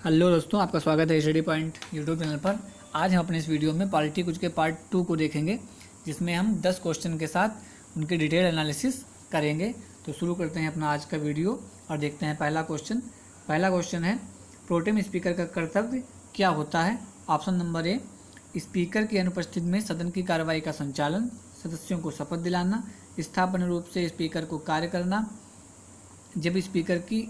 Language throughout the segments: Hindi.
हेलो दोस्तों, आपका स्वागत है स्टडी पॉइंट यूट्यूब चैनल पर। आज हम अपने इस वीडियो में पॉलिटी कुछ के पार्ट 2 को देखेंगे, जिसमें हम 10 क्वेश्चन के साथ उनके डिटेल एनालिसिस करेंगे। तो शुरू करते हैं अपना आज का वीडियो और देखते हैं पहला क्वेश्चन है, प्रोटेम स्पीकर का कर्तव्य क्या होता है। ऑप्शन नंबर ए, स्पीकर की अनुपस्थिति में सदन की कार्रवाई का संचालन, सदस्यों को शपथ दिलाना, स्थापन रूप से स्पीकर को कार्य करना, जब स्पीकर की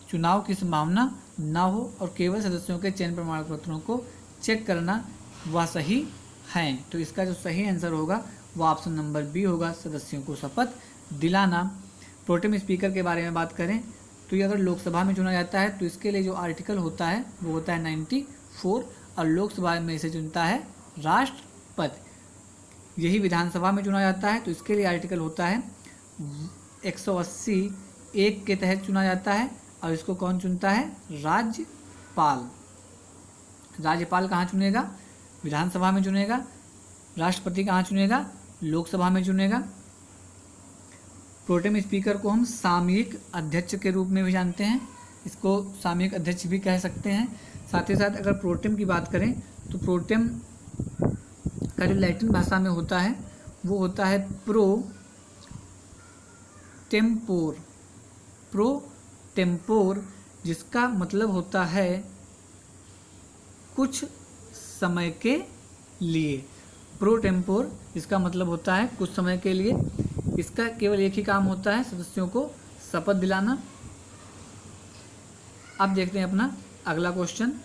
चुनाव की संभावना ना हो और केवल सदस्यों के चयन प्रमाण पत्रों को चेक करना, वह सही है। तो इसका जो सही आंसर होगा वह ऑप्शन नंबर बी होगा, सदस्यों को शपथ दिलाना। प्रोटेम स्पीकर के बारे में बात करें तो ये अगर लोकसभा में चुना जाता है तो इसके लिए जो आर्टिकल होता है वो होता है 94 और लोकसभा में इसे चुनता है राष्ट्रपति। यही विधानसभा में चुना जाता है तो इसके लिए आर्टिकल होता है 180 एक के तहत चुना जाता है और इसको कौन चुनता है? राज्यपाल। राज्यपाल कहाँ चुनेगा? विधानसभा में चुनेगा। राष्ट्रपति कहाँ चुनेगा? लोकसभा में चुनेगा। प्रोटेम स्पीकर को हम सामयिक अध्यक्ष के रूप में भी जानते हैं, इसको सामयिक अध्यक्ष भी कह सकते हैं। साथ ही साथ अगर प्रोटेम की बात करें तो प्रोटेम का जो लैटिन भाषा में होता है वो होता है प्रो टेम्पोर, जिसका मतलब होता है कुछ समय के लिए। प्रो टेम्पोर इसका मतलब होता है कुछ समय के लिए। इसका केवल एक ही काम होता है, सदस्यों को शपथ दिलाना। अब देखते हैं अपना अगला क्वेश्चन,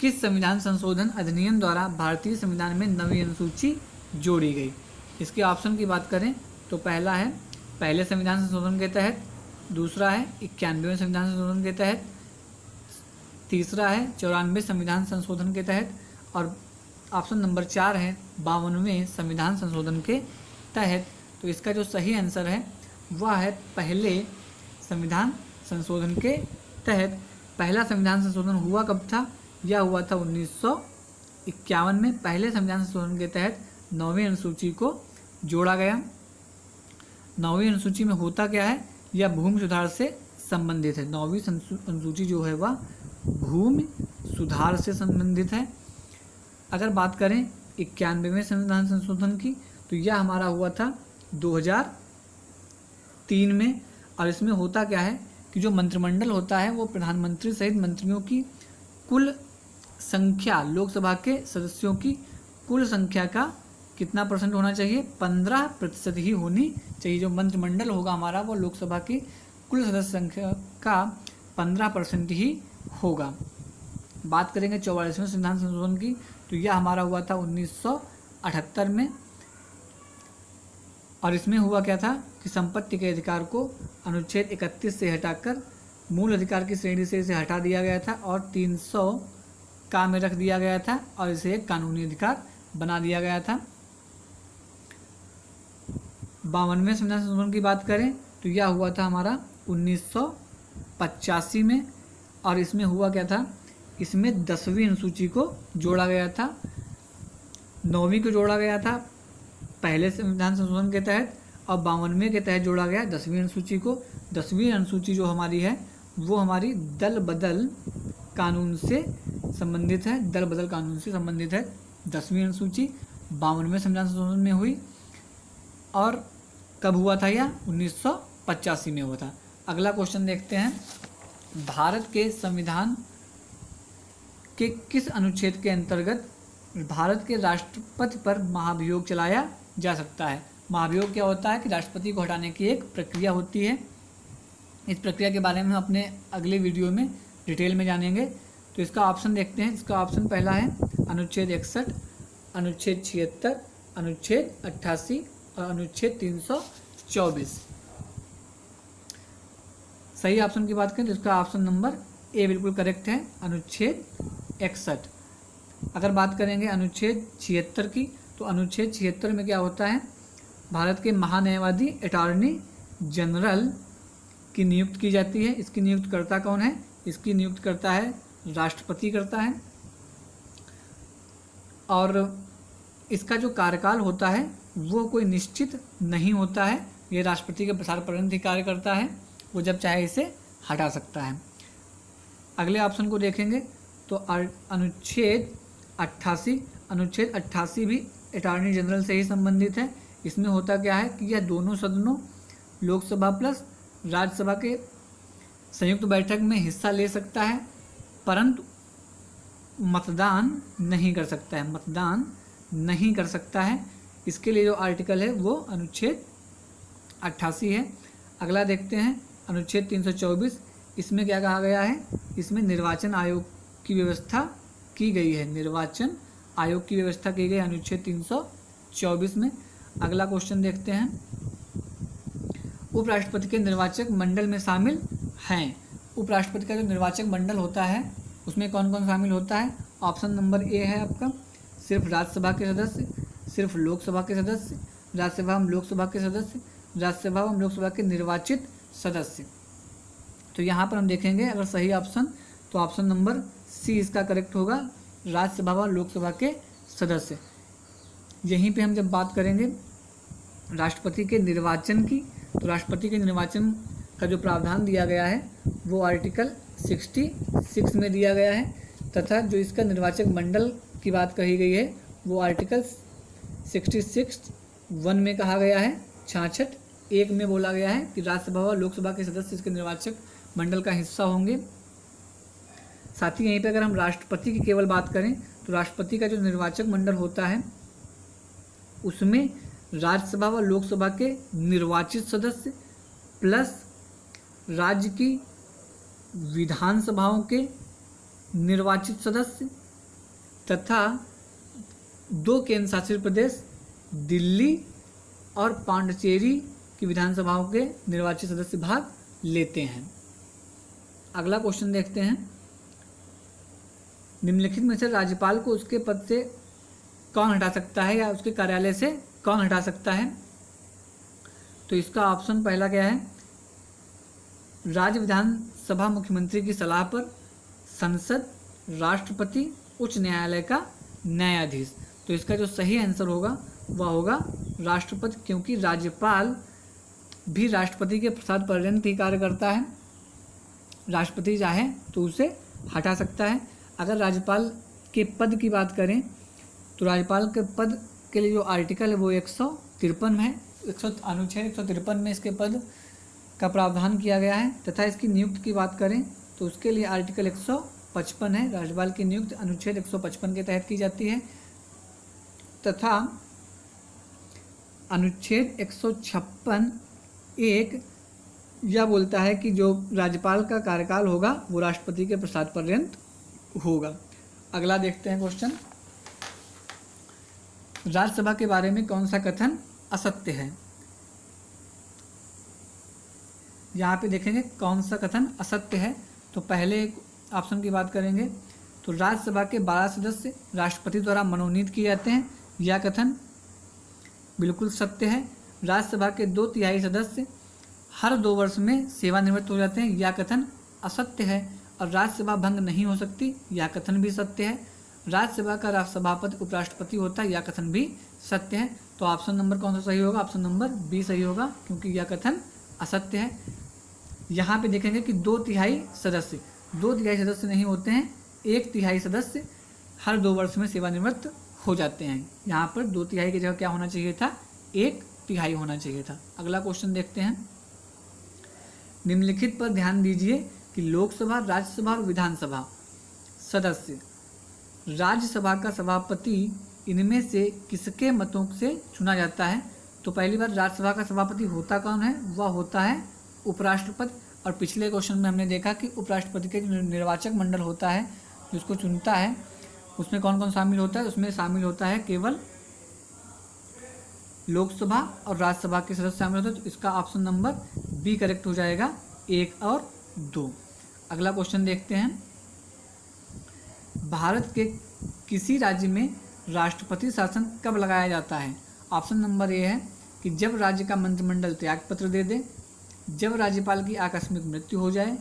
किस संविधान संशोधन अधिनियम द्वारा भारतीय संविधान में नवी अनुसूची जोड़ी गई? इसके ऑप्शन की बात करें तो पहला है पहले संविधान संशोधन के तहत, दूसरा है 91वें संविधान संशोधन के तहत, तीसरा है 94वें संविधान संशोधन के तहत और ऑप्शन नंबर 4 है 52वें संविधान संशोधन के तहत। तो इसका जो सही आंसर है वह है पहले संविधान संशोधन के तहत। पहला संविधान संशोधन हुआ कब था? यह हुआ था 1951 में। पहले संविधान संशोधन के तहत 9वीं अनुसूची को जोड़ा गया। 9वीं अनुसूची में होता क्या है? यह भूमि सुधार से संबंधित है। 9वीं अनुसूची जो है वह भूमि सुधार से संबंधित है। अगर बात करें 91वें संविधान संशोधन की तो यह हमारा हुआ था 2003 में और इसमें होता क्या है कि जो मंत्रिमंडल होता है वो प्रधानमंत्री सहित मंत्रियों की कुल संख्या, लोकसभा के सदस्यों की कुल संख्या का कितना परसेंट होना चाहिए? 15% ही होनी चाहिए। जो मंत्रिमंडल होगा हमारा वो लोकसभा की कुल सदस्य संख्या का 15% ही होगा। बात करेंगे 44वें संविधान संशोधन की तो यह हमारा हुआ था 1978 में और इसमें हुआ क्या था कि संपत्ति के अधिकार को अनुच्छेद 31 से हटाकर मूल अधिकार की श्रेणी से इसे हटा दिया गया था और 300 का में रख दिया गया था और इसे एक कानूनी अधिकार बना दिया गया था। 52वें संविधान संशोधन की बात करें तो यह हुआ था हमारा 1985 में और इसमें हुआ क्या था? इसमें 10वीं अनुसूची को जोड़ा गया था। 9वीं को जोड़ा गया था पहले संविधान संशोधन के तहत और 52वें के तहत जोड़ा गया 10वीं अनुसूची को। 10वीं अनुसूची जो हमारी है वो हमारी दल बदल कानून से संबंधित है। दल बदल कानून से संबंधित है 10वीं अनुसूची। 52वें संविधान संशोधन में हुई और कब हुआ था? यह 1985 में हुआ था। अगला क्वेश्चन देखते हैं, भारत के संविधान के किस अनुच्छेद के अंतर्गत भारत के राष्ट्रपति पर महाभियोग चलाया जा सकता है? महाभियोग क्या होता है कि राष्ट्रपति को हटाने की एक प्रक्रिया होती है। इस प्रक्रिया के बारे में हम अपने अगले वीडियो में डिटेल में जानेंगे। तो इसका ऑप्शन देखते हैं। इसका ऑप्शन पहला है अनुच्छेद 61, अनुच्छेद 76, अनुच्छेद 88 और अनुच्छेद 324। सही ऑप्शन की बात करें तो इसका ऑप्शन नंबर ए बिल्कुल करेक्ट है, अनुच्छेद 61। अगर बात करेंगे अनुच्छेद 76 की तो अनुच्छेद 76 में क्या होता है? भारत के महान्यायवादी अटॉर्नी जनरल की नियुक्ति की जाती है। इसकी नियुक्त करता कौन है? इसकी नियुक्त करता है राष्ट्रपति करता है और इसका जो कार्यकाल होता है वो कोई निश्चित नहीं होता है। ये राष्ट्रपति के प्रसार पर्यंत ही कार्य करता है, वो जब चाहे इसे हटा सकता है। अगले ऑप्शन को देखेंगे तो अनुच्छेद 88 भी अटॉर्नी जनरल से ही संबंधित है। इसमें होता क्या है कि यह दोनों सदनों लोकसभा प्लस राज्यसभा के संयुक्त बैठक में हिस्सा ले सकता है, परंतु मतदान नहीं कर सकता है। इसके लिए जो आर्टिकल है वो अनुच्छेद 88 है। अगला देखते हैं अनुच्छेद 324। इसमें क्या कहा गया है, इसमें निर्वाचन आयोग की व्यवस्था की गई है, अनुच्छेद 324 में। अगला क्वेश्चन देखते हैं, उपराष्ट्रपति के निर्वाचक मंडल में शामिल हैं। उपराष्ट्रपति का जो निर्वाचक मंडल होता है उसमें कौन कौन शामिल होता है? ऑप्शन नंबर ए है आपका सिर्फ राज्यसभा के सदस्य, सिर्फ लोकसभा के सदस्य, राज्यसभा एवं लोकसभा के सदस्य, राज्यसभा एवं लोकसभा के निर्वाचित सदस्य। तो यहाँ पर हम देखेंगे अगर सही ऑप्शन तो ऑप्शन नंबर सी इसका करेक्ट होगा, राज्यसभा व लोकसभा के सदस्य। यहीं पे हम जब बात करेंगे राष्ट्रपति के निर्वाचन की, तो राष्ट्रपति के निर्वाचन का जो प्रावधान दिया गया है वो आर्टिकल 66 में दिया गया है, तथा जो इसका निर्वाचक मंडल की बात कही गई है वो आर्टिकल 66(1) में कहा गया है। 66(1) में बोला गया है कि राज्यसभा व लोकसभा के सदस्य इसके निर्वाचक मंडल का हिस्सा होंगे। साथ ही यहीं पे अगर हम राष्ट्रपति की केवल बात करें तो राष्ट्रपति का जो निर्वाचक मंडल होता है उसमें राज्यसभा व लोकसभा के निर्वाचित सदस्य प्लस राज्य की विधानसभाओं के निर्वाचित सदस्य तथा 2 केंद्र शासित प्रदेश दिल्ली और पांडिचेरी की विधानसभाओं के निर्वाचित सदस्य भाग लेते हैं। अगला क्वेश्चन देखते हैं, निम्नलिखित में से राज्यपाल को उसके पद से कौन हटा सकता है या उसके कार्यालय से कौन हटा सकता है? तो इसका ऑप्शन पहला क्या है, राज्य विधानसभा मुख्यमंत्री की सलाह पर, संसद, राष्ट्रपति, उच्च न्यायालय का न्यायाधीश। तो इसका जो सही आंसर होगा वह होगा राष्ट्रपति, क्योंकि राज्यपाल भी राष्ट्रपति के प्रसाद पर्यंत ही कार्य करता है। राष्ट्रपति चाहे तो उसे हटा सकता है। अगर राज्यपाल के पद की बात करें तो राज्यपाल के पद के लिए जो आर्टिकल है वो 153 है, अनुच्छेद 153 में इसके पद का प्रावधान किया गया है। तथा इसकी नियुक्ति की बात करें तो उसके लिए आर्टिकल 155 है, राज्यपाल की नियुक्ति अनुच्छेद 155 के तहत की जाती है। तथा अनुच्छेद 156(1) यह बोलता है कि जो राज्यपाल का कार्यकाल होगा वो राष्ट्रपति के प्रसाद पर्यंत होगा। अगला देखते हैं क्वेश्चन, राज्यसभा के बारे में कौन सा कथन असत्य है? यहाँ पे देखेंगे कौन सा कथन असत्य है। तो पहले ऑप्शन की बात करेंगे तो राज्यसभा के 12 सदस्य राष्ट्रपति द्वारा मनोनीत किए जाते हैं, यह कथन बिल्कुल सत्य है। राज्यसभा के 2/3 सदस्य हर 2 वर्ष में सेवानिवृत्त हो जाते हैं, यह कथन असत्य है। और राज्यसभा भंग नहीं हो सकती, यह कथन भी सत्य है। राज्यसभा का सभापति उपराष्ट्रपति होता है, यह कथन भी सत्य है। तो ऑप्शन नंबर कौन सा सही होगा? ऑप्शन नंबर बी सही होगा, क्योंकि यह कथन असत्य है। यहाँ पे देखेंगे कि 2/3 सदस्य नहीं होते हैं, 1/3 सदस्य हर 2 वर्ष में सेवानिवृत्त हो जाते हैं। यहाँ पर 2/3 की जगह क्या होना चाहिए था? 1/3 होना चाहिए था। अगला क्वेश्चन देखते हैं, निम्नलिखित पर ध्यान दीजिए कि लोकसभा, राज्यसभा और विधानसभा सदस्य, राज्यसभा का सभापति इनमें से किसके मतों से चुना जाता है? तो पहली बार राज्यसभा का सभापति होता कौन है? वह होता है उपराष्ट्रपति। और पिछले क्वेश्चन में हमने देखा कि उपराष्ट्रपति के जो निर्वाचक मंडल होता है जिसको चुनता है उसमें कौन कौन शामिल होता है? उसमें शामिल होता है केवल लोकसभा और राज्यसभा के सदस्य शामिल होते हैं। तो इसका ऑप्शन नंबर बी करेक्ट हो जाएगा, 1 और 2। अगला क्वेश्चन देखते हैं, भारत के किसी राज्य में राष्ट्रपति शासन कब लगाया जाता है? ऑप्शन नंबर ए है कि जब राज्य का मंत्रिमंडल त्यागपत्र दे दे, जब राज्यपाल की आकस्मिक मृत्यु हो जाए,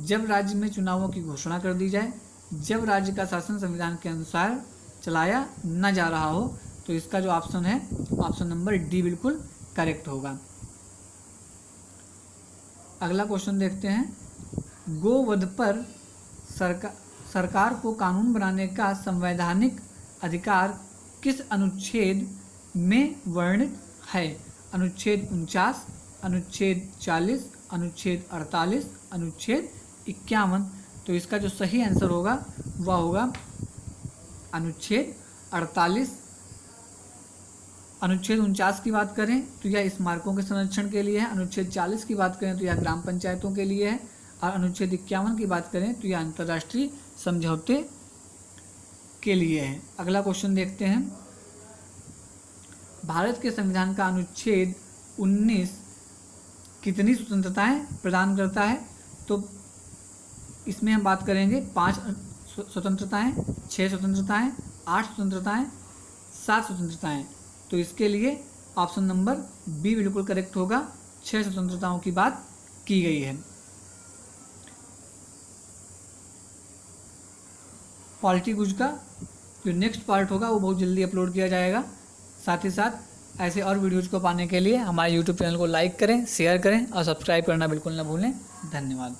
जब राज्य में चुनावों की घोषणा कर दी जाए, जब राज्य का शासन संविधान के अनुसार चलाया न जा रहा हो। तो इसका जो ऑप्शन है ऑप्शन नंबर डी बिल्कुल करेक्ट होगा। अगला क्वेश्चन देखते हैं, गोवध पर सरकार को कानून बनाने का संवैधानिक अधिकार किस अनुच्छेद में वर्णित है? अनुच्छेद 49, अनुच्छेद 40, अनुच्छेद 48, अनुच्छेद 51। तो इसका जो सही आंसर होगा वह होगा अनुच्छेद 48। अनुच्छेद 49 की बात करें तो यह स्मारकों के संरक्षण के लिए है। अनुच्छेद 40 की बात करें तो यह ग्राम पंचायतों के लिए है। और अनुच्छेद 51 की बात करें तो यह अंतर्राष्ट्रीय समझौते के लिए है। अगला क्वेश्चन देखते हैं। भारत के संविधान का अनुच्छेद 19 कितनी स्वतंत्रताएं प्रदान करता है? तो इसमें हम बात करेंगे 5 स्वतंत्रताएं, 6 स्वतंत्रताएं, 8 स्वतंत्रताएं, 7 स्वतंत्रताएं। तो इसके लिए ऑप्शन नंबर बी बिल्कुल करेक्ट होगा, 6 स्वतंत्रताओं की बात की गई है। पॉलिटी क्विज का जो नेक्स्ट पार्ट होगा वो बहुत जल्दी अपलोड किया जाएगा। साथ ही साथ ऐसे और वीडियोज़ को पाने के लिए हमारे यूट्यूब चैनल को लाइक करें, शेयर करें और सब्सक्राइब करना बिल्कुल ना भूलें। धन्यवाद।